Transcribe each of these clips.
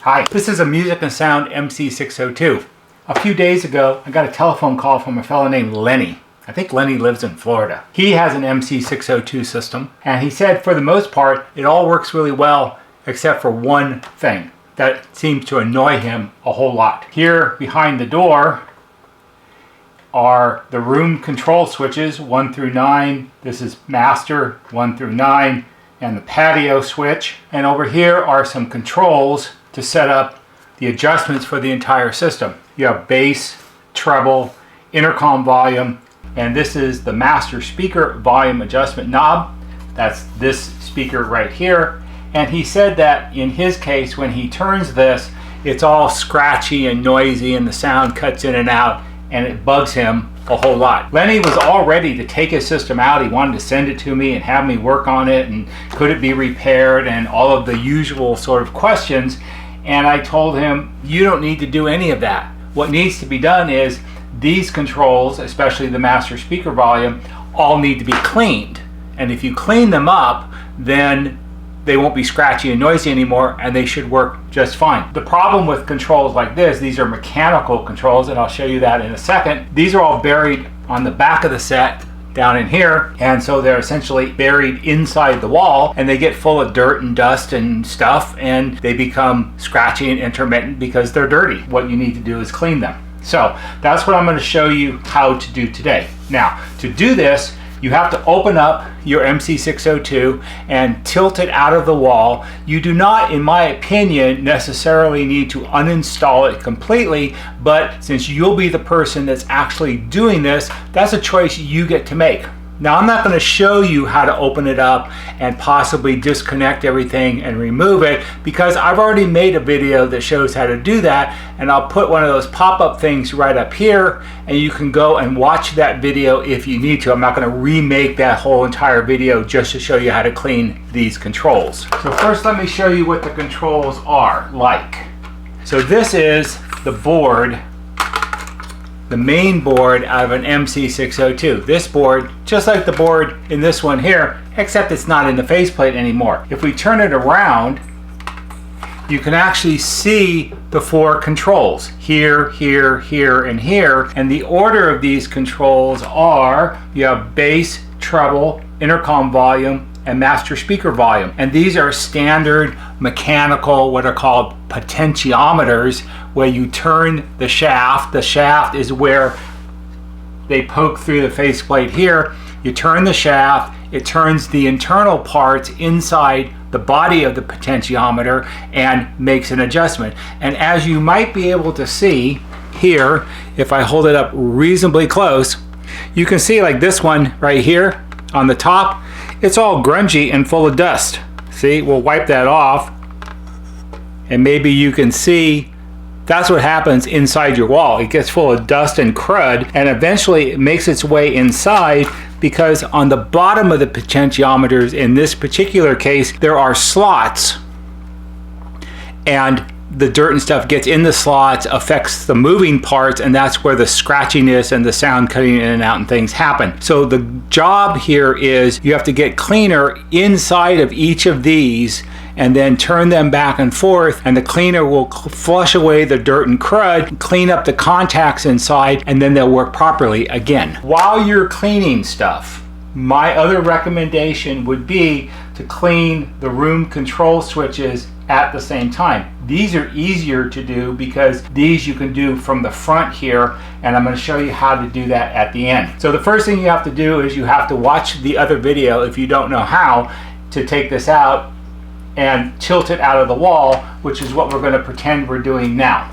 Hi, this is a Music and Sound MC602. A few days ago, I got a telephone call from a fellow named Lenny. I think Lenny lives in Florida. He has an MC602 system, and he said for the most part, it all works really well, except for one thing that seems to annoy him a whole lot. Here behind the door are the room control switches 1 through 9. This is master 1 through 9, and the patio switch. And over here are some controls to set up the adjustments for the entire system. You have bass, treble, intercom volume, and this is the master speaker volume adjustment knob. That's this speaker right here. And he said that in his case, when he turns this, it's all scratchy and noisy and the sound cuts in and out, and it bugs him a whole lot. Lenny was all ready to take his system out. He wanted to send it to me and have me work on it, and could it be repaired, and all of the usual sort of questions. And I told him, you don't need to do any of that. What needs to be done is these controls, especially the master speaker volume, all need to be cleaned. And if you clean them up, then they won't be scratchy and noisy anymore, and they should work just fine. The problem with controls like this, these are mechanical controls, and I'll show you that in a second. These are all buried on the back of the set down in here, and so they're essentially buried inside the wall, and they get full of dirt and dust and stuff, and they become scratchy and intermittent because they're dirty. What you need to do is clean them. So that's what I'm going to show you how to do today. Now, to do this, you have to open up your MC602 and tilt it out of the wall. You do not, in my opinion, necessarily need to uninstall it completely, but since you'll be the person that's actually doing this, that's a choice you get to make. Now, I'm not going to show you how to open it up and possibly disconnect everything and remove it, because I've already made a video that shows how to do that, and I'll put one of those pop-up things right up here, and you can go and watch that video if you need to. I'm not going to remake that whole entire video just to show you how to clean these controls. So first, let me show you what the controls are like. So this is the board, the main board out of an MC602. This board, just like the board in this one here, except it's not in the faceplate anymore. If we turn it around, you can actually see the 4 controls here, here, here, and here. And the order of these controls are, you have bass, treble, intercom volume, and master speaker volume. And these are standard mechanical, what are called potentiometers, where you turn the shaft. The shaft is where they poke through the faceplate here. You turn the shaft, it turns the internal parts inside the body of the potentiometer and makes an adjustment. And as you might be able to see here, if I hold it up reasonably close, you can see like this one right here on the top, it's all grungy and full of dust. See, we'll wipe that off, and maybe you can see that's what happens inside your wall. It gets full of dust and crud, and eventually it makes its way inside, because on the bottom of the potentiometers, in this particular case, there are slots, and the dirt and stuff gets in the slots, affects the moving parts, and that's where the scratchiness and the sound cutting in and out and things happen. So the job here is you have to get cleaner inside of each of these and then turn them back and forth, and the cleaner will flush away the dirt and crud, clean up the contacts inside, and then they'll work properly again. While you're cleaning stuff, my other recommendation would be to clean the room control switches at the same time. These are easier to do because these you can do from the front here, and I'm going to show you how to do that at the end. So the first thing you have to do is you have to watch the other video if you don't know how to take this out and tilt it out of the wall, which is what we're going to pretend we're doing now.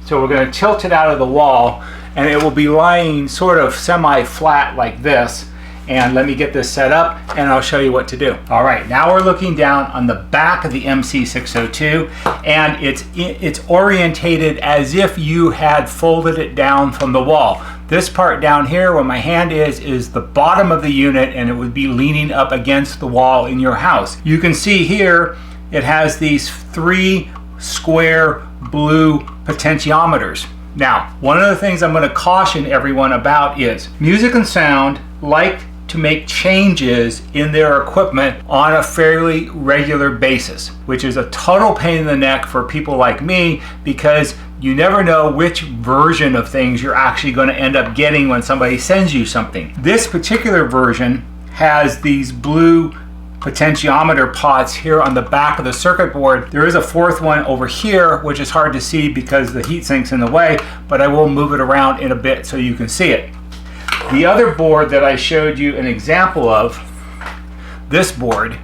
So we're going to tilt it out of the wall, and it will be lying sort of semi-flat like this. And let me get this set up, and I'll show you what to do. All right, now we're looking down on the back of the MC602, and it's orientated as if you had folded it down from the wall. This part down here where my hand is the bottom of the unit, and it would be leaning up against the wall in your house. You can see here it has these 3 square blue potentiometers. Now, one of the things I'm going to caution everyone about is music and sound, like to make changes in their equipment on a fairly regular basis, which is a total pain in the neck for people like me, because you never know which version of things you're actually going to end up getting when somebody sends you something. This particular version has these blue potentiometer pots here on the back of the circuit board. There is a fourth one over here, which is hard to see because the heat sink's in the way, but I will move it around in a bit so you can see it. The other board that I showed you an example of, this board,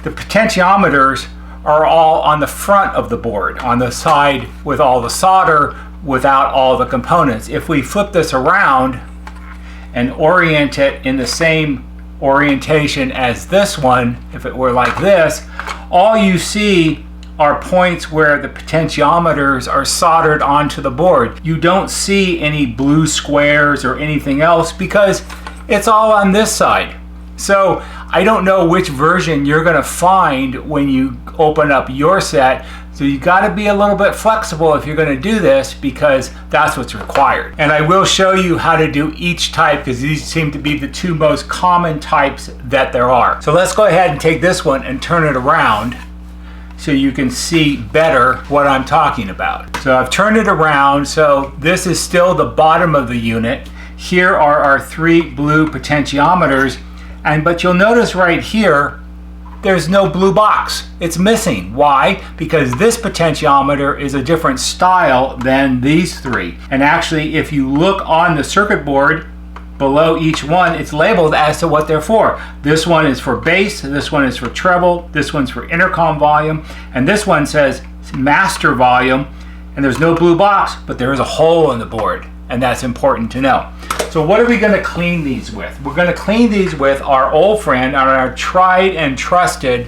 the potentiometers are all on the front of the board, on the side with all the solder, without all the components. If we flip this around and orient it in the same orientation as this one, if it were like this, all you see are points where the potentiometers are soldered onto the board. You don't see any blue squares or anything else because it's all on this side. So I don't know which version you're going to find when you open up your set. So you got to be a little bit flexible if you're going to do this, because that's what's required. And I will show you how to do each type, because these seem to be the two most common types that there are. So let's go ahead and take this one and turn it around so you can see better what I'm talking about. So I've turned it around, so this is still the bottom of the unit. Here are our three blue potentiometers, but you'll notice right here, there's no blue box. It's missing. Why? Because this potentiometer is a different style than these three. And actually, if you look on the circuit board, below each one, it's labeled as to what they're for. This one is for bass, this one is for treble, this one's for intercom volume, and this one says master volume, and there's no blue box, but there is a hole in the board, and that's important to know. So what are we going to clean these with? We're going to clean these with our old friend, our tried and trusted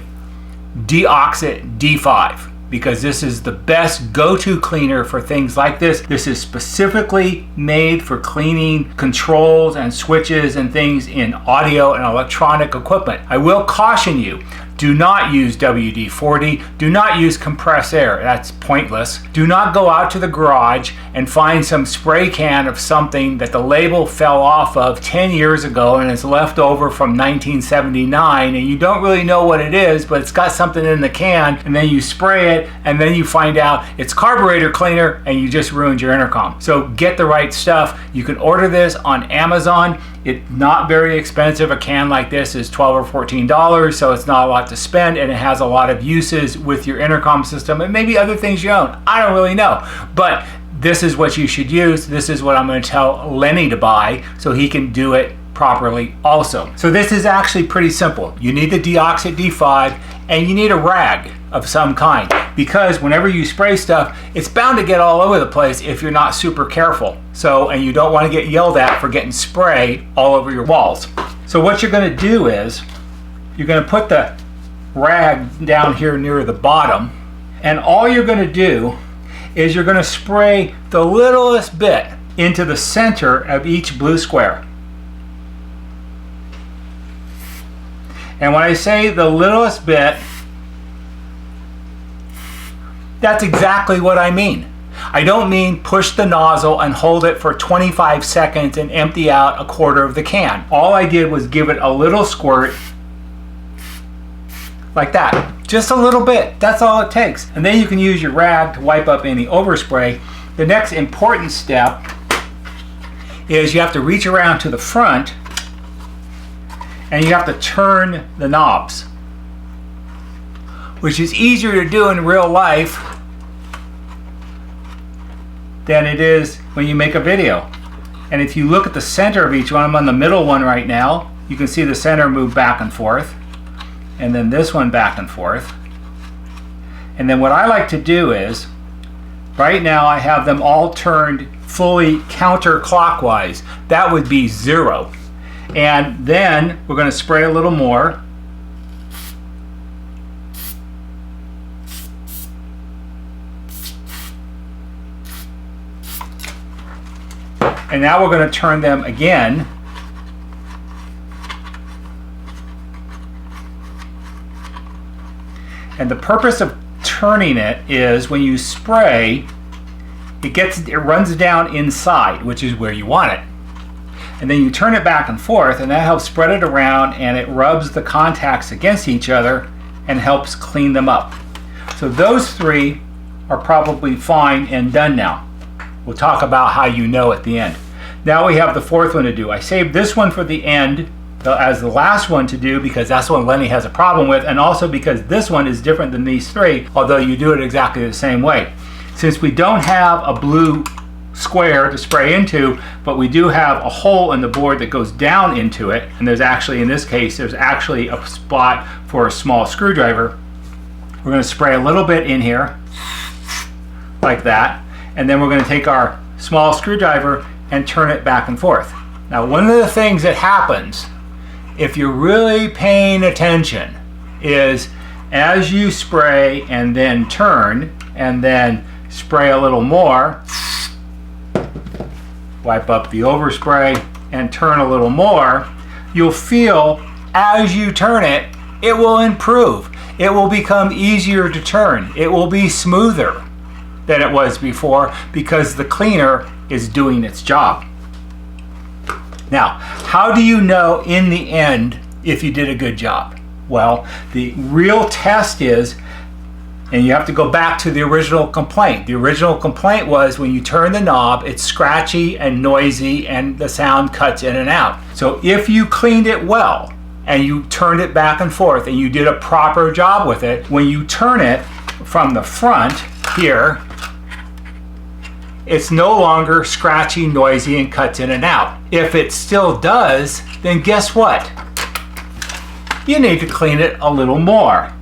Deoxit D5, because this is the best go-to cleaner for things like this. This is specifically made for cleaning controls and switches and things in audio and electronic equipment. I will caution you, do not use WD-40. Do not use compressed air. That's pointless. Do not go out to the garage and find some spray can of something that the label fell off of 10 years ago and is left over from 1979, and you don't really know what it is, but it's got something in the can, and then you spray it, and then you find out it's carburetor cleaner, and you just ruined your intercom. So get the right stuff. You can order this on Amazon. It's not very expensive. A can like this is $12 or $14, so it's not a lot to spend, and it has a lot of uses with your intercom system and maybe other things you own. I don't really know, but this is what you should use. This is what I'm going to tell Lenny to buy so he can do it properly also. So this is actually pretty simple. You need the Deoxit D5 and you need a rag of some kind, because whenever you spray stuff, it's bound to get all over the place if you're not super careful. So, and you don't want to get yelled at for getting spray all over your walls. So what you're going to do is you're going to put the rag down here near the bottom, and all you're going to do is you're going to spray the littlest bit into the center of each blue square. And when I say the littlest bit, that's exactly what I mean. I don't mean push the nozzle and hold it for 25 seconds and empty out a quarter of the can. All I did was give it a little squirt like that. Just a little bit. That's all it takes. And then you can use your rag to wipe up any overspray. The next important step is you have to reach around to the front and you have to turn the knobs, which is easier to do in real life than it is when you make a video. And if you look at the center of each one, I'm on the middle one right now, you can see the center move back and forth, and then this one back and forth. And then what I like to do is, right now I have them all turned fully counterclockwise. That would be 0. And then we're going to spray a little more. And now we're going to turn them again. And the purpose of turning it is when you spray, it runs down inside, which is where you want it. and then you turn it back and forth, and that helps spread it around, and it rubs the contacts against each other and helps clean them up. So those three are probably fine and done now. We'll talk about how you know at the end. Now we have the fourth one to do. I saved this one for the end as the last one to do because that's what Lenny has a problem with, and also because this one is different than these three, although you do it exactly the same way. Since we don't have a blue square to spray into, but we do have a hole in the board that goes down into it, and there's actually, in this case, there's actually a spot for a small screwdriver. We're going to spray a little bit in here like that, and then we're going to take our small screwdriver and turn it back and forth. Now, one of the things that happens if you're really paying attention is as you spray and then turn and then spray a little more, wipe up the overspray and turn a little more, you'll feel as you turn it, it will improve. It will become easier to turn. It will be smoother than it was before because the cleaner is doing its job. Now, how do you know in the end if you did a good job? Well, the real test is, and you have to go back to the original complaint. The original complaint was when you turn the knob, it's scratchy and noisy and the sound cuts in and out. So if you cleaned it well and you turned it back and forth and you did a proper job with it, when you turn it from the front here, it's no longer scratchy, noisy, and cuts in and out. If it still does, then guess what? You need to clean it a little more.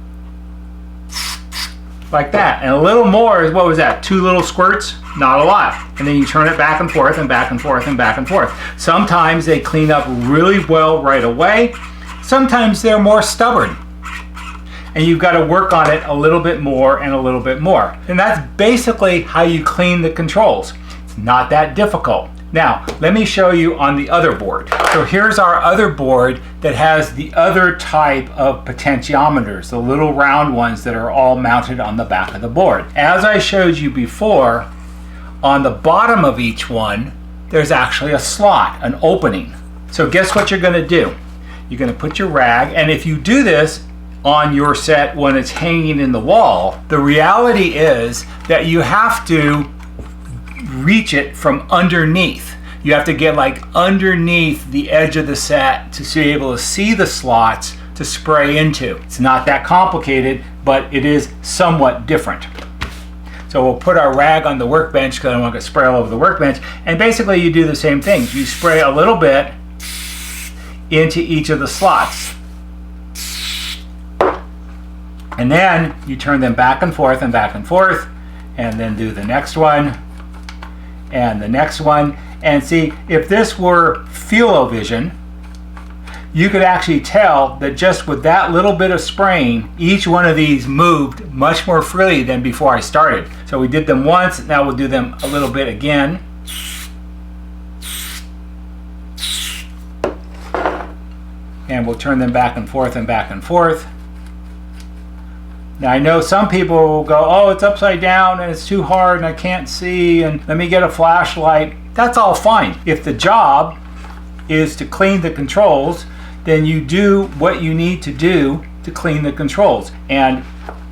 Like that. And a little more is, what was that? 2 little squirts? Not a lot. And then you turn it back and forth and back and forth and back and forth. Sometimes they clean up really well right away. Sometimes they're more stubborn. And you've got to work on it a little bit more and a little bit more. And that's basically how you clean the controls. It's not that difficult. Now, let me show you on the other board. So here's our other board that has the other type of potentiometers, the little round ones that are all mounted on the back of the board. As I showed you before, on the bottom of each one, there's actually a slot, an opening. So guess what you're going to do? You're going to put your rag, and if you do this on your set when it's hanging in the wall, the reality is that you have to reach it from underneath. You have to get like underneath the edge of the set to be able to see the slots to spray into. It's not that complicated, but it is somewhat different. So we'll put our rag on the workbench because I don't want to spray all over the workbench, and basically you do the same thing. You spray a little bit into each of the slots, and then you turn them back and forth and back and forth, and then do the next one and the next one. And see, if this were feel-o-vision, you could actually tell that just with that little bit of spraying, each one of these moved much more freely than before I started. So we did them once, now we'll do them a little bit again. And we'll turn them back and forth and back and forth. Now I know some people will go, oh, it's upside down and it's too hard and I can't see and let me get a flashlight. That's all fine. If the job is to clean the controls, then you do what you need to do to clean the controls. And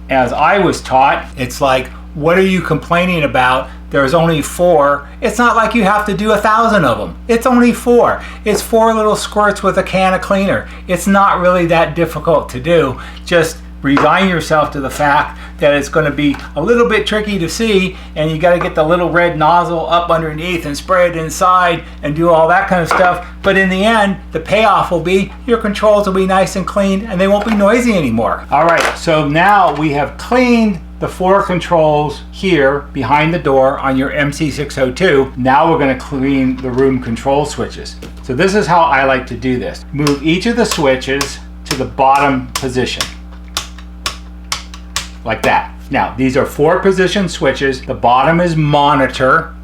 as I was taught, it's like, what are you complaining about? There's only 4. It's not like you have to do 1,000 of them. It's only 4. It's 4 little squirts with a can of cleaner. It's not really that difficult to do. Just resign yourself to the fact that it's going to be a little bit tricky to see, and you got to get the little red nozzle up underneath and spray it inside and do all that kind of stuff. But in the end, the payoff will be your controls will be nice and clean and they won't be noisy anymore. All right, so now we have cleaned the 4 controls here behind the door on your MC602. Now we're going to clean the room control switches. So this is how I like to do this. Move each of the switches to the bottom position. Like that. Now, these are 4 position switches. The bottom is monitor.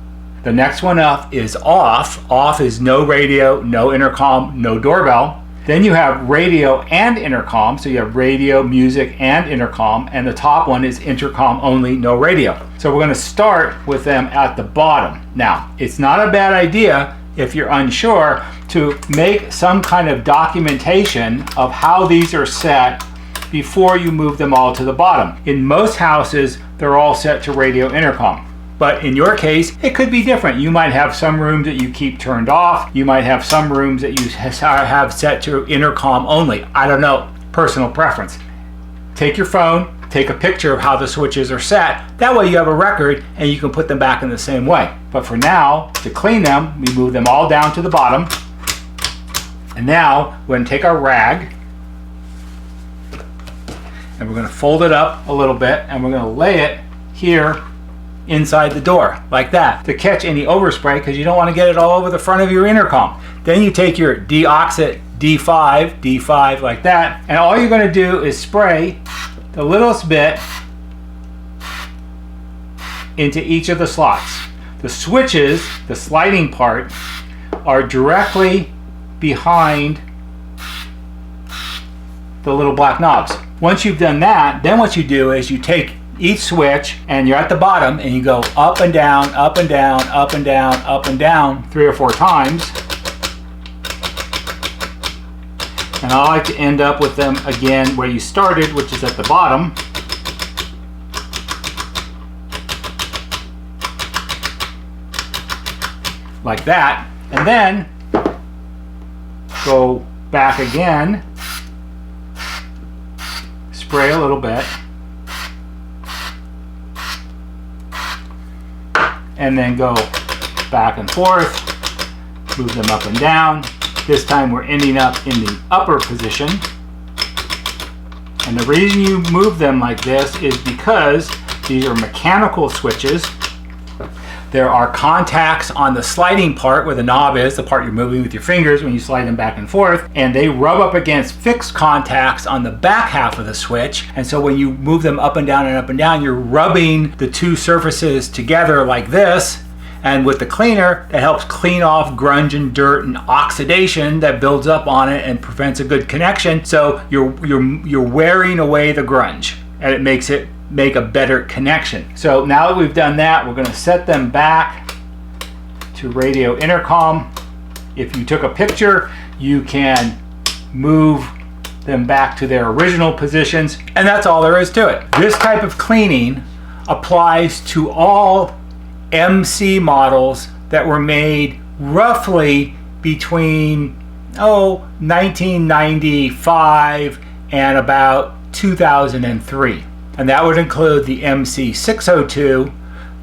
The next one up is off. Off is no radio, no intercom, no doorbell. Then you have radio and intercom. So you have radio, music, and intercom. And the top one is intercom only, no radio. So we're going to start with them at the bottom. Now, it's not a bad idea if you're unsure to make some kind of documentation of how these are set before you move them all to the bottom. In most houses, they're all set to radio intercom. But in your case, it could be different. You might have some rooms that you keep turned off. You might have some rooms that you have set to intercom only. I don't know, personal preference. Take your phone, take a picture of how the switches are set. That way you have a record and you can put them back in the same way. But for now, to clean them, we move them all down to the bottom. And now we're going to take our rag and we're going to fold it up a little bit and we're going to lay it here inside the door like that to catch any overspray, because you don't want to get it all over the front of your intercom. Then you take your deoxit D5 like that, and all you're going to do is spray the littlest bit into each of the slots. The switches, the sliding part, are directly behind the little black knobs. Once you've done that, then what you do is you take each switch and you're at the bottom and you go up and down, up and down, up and down, up and down 3 or 4 times. And I like to end up with them again where you started, which is at the bottom. Like that. And then go back again, spray a little bit, and then go back and forth, move them up and down. This time we're ending up in the upper position. And the reason you move them like this is because these are mechanical switches. There are contacts on the sliding part where the knob is, the part you're moving with your fingers when you slide them back and forth, and they rub up against fixed contacts on the back half of the switch. And so when you move them up and down and up and down, you're rubbing the two surfaces together like this. And with the cleaner, it helps clean off grunge and dirt and oxidation that builds up on it and prevents a good connection. So you're wearing away the grunge, and it makes it make a better connection. So now that we've done that, we're going to set them back to radio intercom. If you took a picture, you can move them back to their original positions, and that's all there is to it. This type of cleaning applies to all MC models that were made roughly between 1995 and about 2003. And that would include the MC602,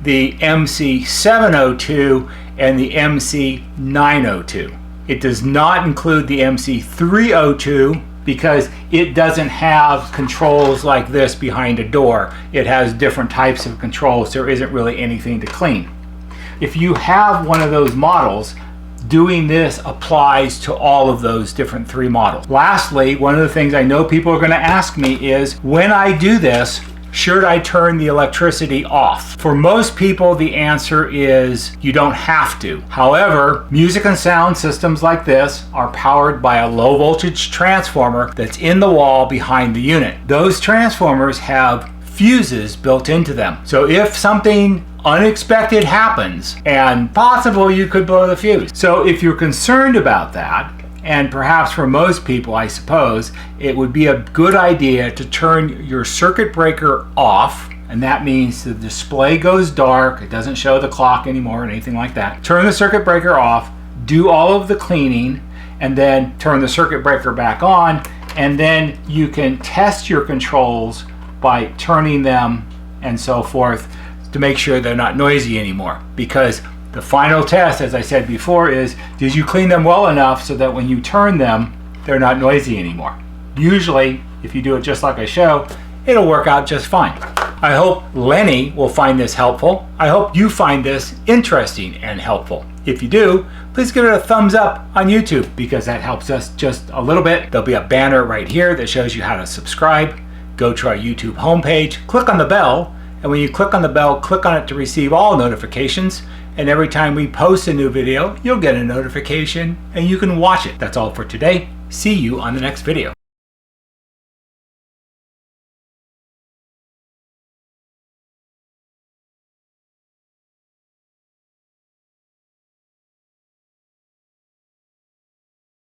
the MC702, and the MC902. It does not include the MC302 because it doesn't have controls like this behind a door. It has different types of controls. There isn't really anything to clean. If you have one of those models, doing this applies to all of those different 3 models. Lastly, one of the things I know people are going to ask me is, when I do this, should I turn the electricity off? For most people, the answer is you don't have to. However, music and sound systems like this are powered by a low voltage transformer that's in the wall behind the unit. Those transformers have fuses built into them. So if something unexpected happens, and possible you could blow the fuse. So if you're concerned about that, and perhaps for most people, I suppose, it would be a good idea to turn your circuit breaker off, and that means the display goes dark, it doesn't show the clock anymore or anything like that. Turn the circuit breaker off, do all of the cleaning, and then turn the circuit breaker back on, and then you can test your controls by turning them and so forth to make sure they're not noisy anymore. Because the final test, as I said before, is did you clean them well enough so that when you turn them, they're not noisy anymore? Usually, if you do it just like I show, it'll work out just fine. I hope Lenny will find this helpful. I hope you find this interesting and helpful. If you do, please give it a thumbs up on YouTube because that helps us just a little bit. There'll be a banner right here that shows you how to subscribe. Go to our YouTube homepage, click on the bell, and when you click on the bell, click on it to receive all notifications. And every time we post a new video, you'll get a notification and you can watch it. That's all for today. See you on the next video.